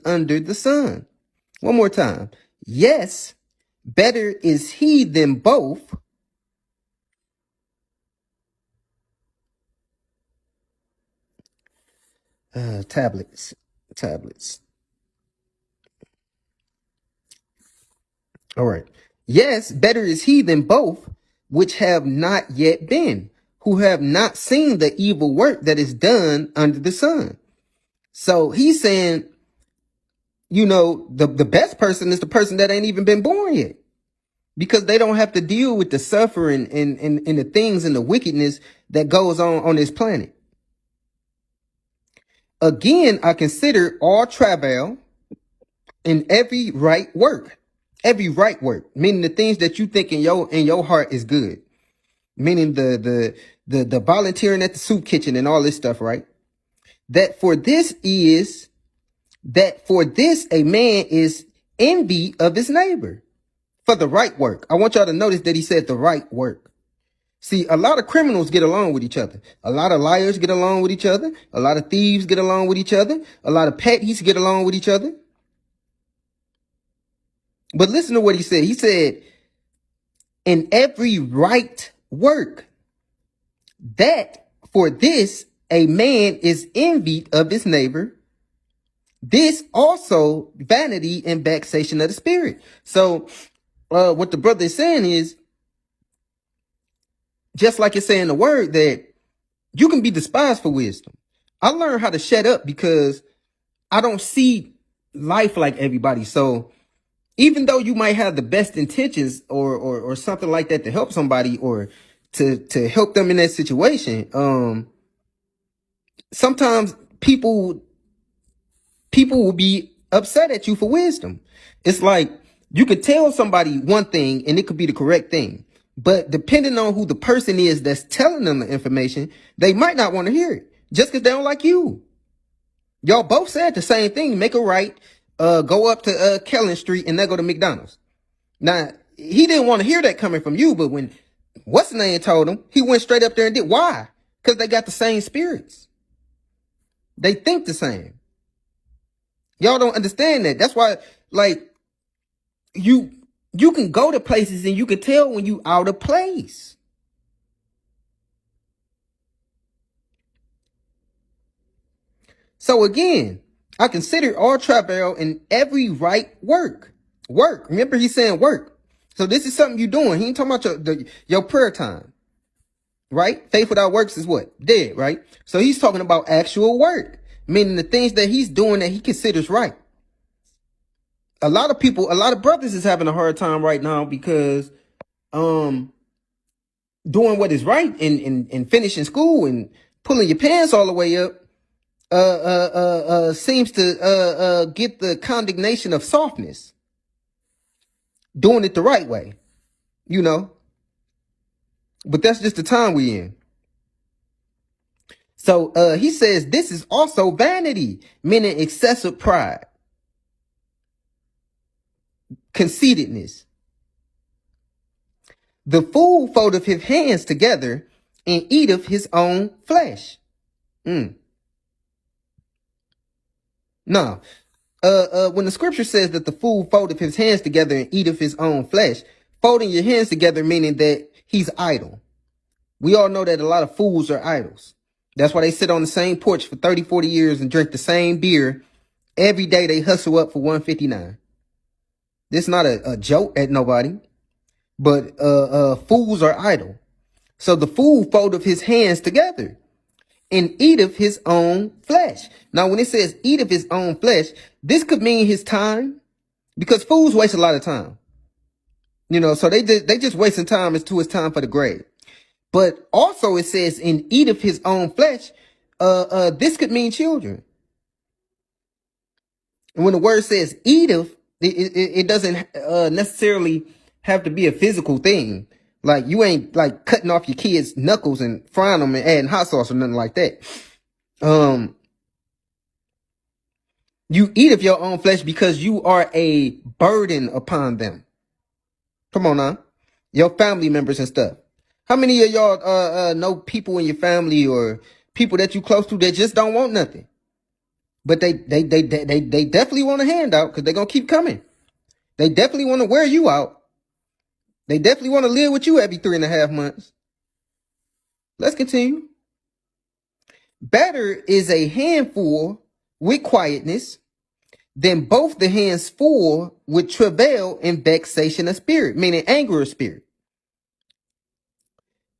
under the sun. One more time. Yes, better is he than both. Tablets. All right. Yes, better is he than both, which have not yet been, who have not seen the evil work that is done under the sun. So he's saying, the best person is the person that ain't even been born yet, because they don't have to deal with the suffering and the things and the wickedness that goes on this planet. Again, I consider all travail in every right work, meaning the things that you think in your heart is good, meaning the volunteering at the soup kitchen and all this stuff, right? That for this a man is envy of his neighbor for the right work. I want y'all to notice that he said the right work. See, a lot of criminals get along with each other. A lot of liars get along with each other. A lot of thieves get along with each other. A lot of petties get along with each other. But listen to what he said. He said, in every right work, that for this a man is envied of his neighbor. This also vanity and vexation of the spirit. So what the brother is saying is, just like it's saying the word, that you can be despised for wisdom. I learned how to shut up because I don't see life like everybody. So even though you might have the best intentions or something like that to help somebody or to help them in that situation, sometimes people will be upset at you for wisdom. It's like you could tell somebody one thing and it could be the correct thing, but depending on who the person is that's telling them the information, they might not want to hear it just because they don't like you. Y'all both said the same thing. Make a right, go up to Kellen Street and then go to McDonald's. Now, he didn't want to hear that coming from you, but when what's the name told him, he went straight up there and did. Why? Because they got the same spirits. They think the same. Y'all don't understand that. That's why, like, you can go to places and you can tell when you out of place. So again, I consider all travail in every right work. Work. Remember, he's saying work. So this is something you're doing. He ain't talking about your prayer time. Right? Faith without works is what? Dead, right? So he's talking about actual work, meaning the things that he's doing that he considers right. A lot of brothers is having a hard time right now because doing what is right and finishing school and pulling your pants all the way up seems to get the condemnation of softness. Doing it the right way, But that's just the time we in. So he says this is also vanity, meaning excessive pride, conceitedness. The fool foldeth his hands together and eateth his own flesh. No. When the scripture says that the fool foldeth his hands together and eateth his own flesh, folding your hands together meaning that he's idle. We all know that a lot of fools are idols. That's why they sit on the same porch for 30, 40 years and drink the same beer. Every day they hustle up for $1.59. This is not a joke at nobody, but fools are idle. So the fool foldeth his hands together and eateth his own flesh. Now, when it says eateth his own flesh, this could mean his time, because fools waste a lot of time. So they just wasting time until it's time for the grave. But also it says in eateth his own flesh, this could mean children. And when the word says eateth, it doesn't necessarily have to be a physical thing. Like you ain't like cutting off your kids' knuckles and frying them and adding hot sauce or nothing like that. You eat of your own flesh because you are a burden upon them. Come on now. Your family members and stuff. How many of y'all know people in your family or people that you close to that just don't want nothing? But they definitely want a handout because they're gonna keep coming. They definitely want to wear you out. They definitely want to live with you every 3.5 months. Let's continue. Better is a handful with quietness than both the hands full with travail and vexation of spirit, meaning anger of spirit.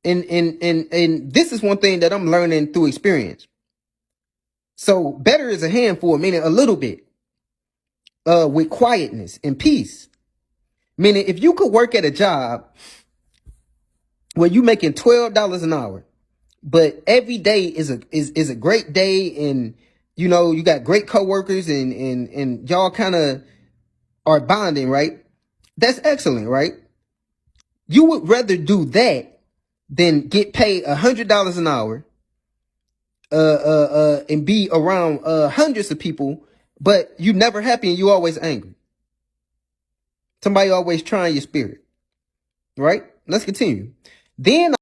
And this is one thing that I'm learning through experience. So better is a handful, meaning a little bit, with quietness and peace. Meaning if you could work at a job where you making $12 an hour, but every day is a great day, and you know you got great coworkers, and y'all kind of are bonding, right? That's excellent, right? You would rather do that than get paid $100 an hour, and be around hundreds of people, but you never happy and you always angry. Somebody always trying your spirit, right? Let's continue. Then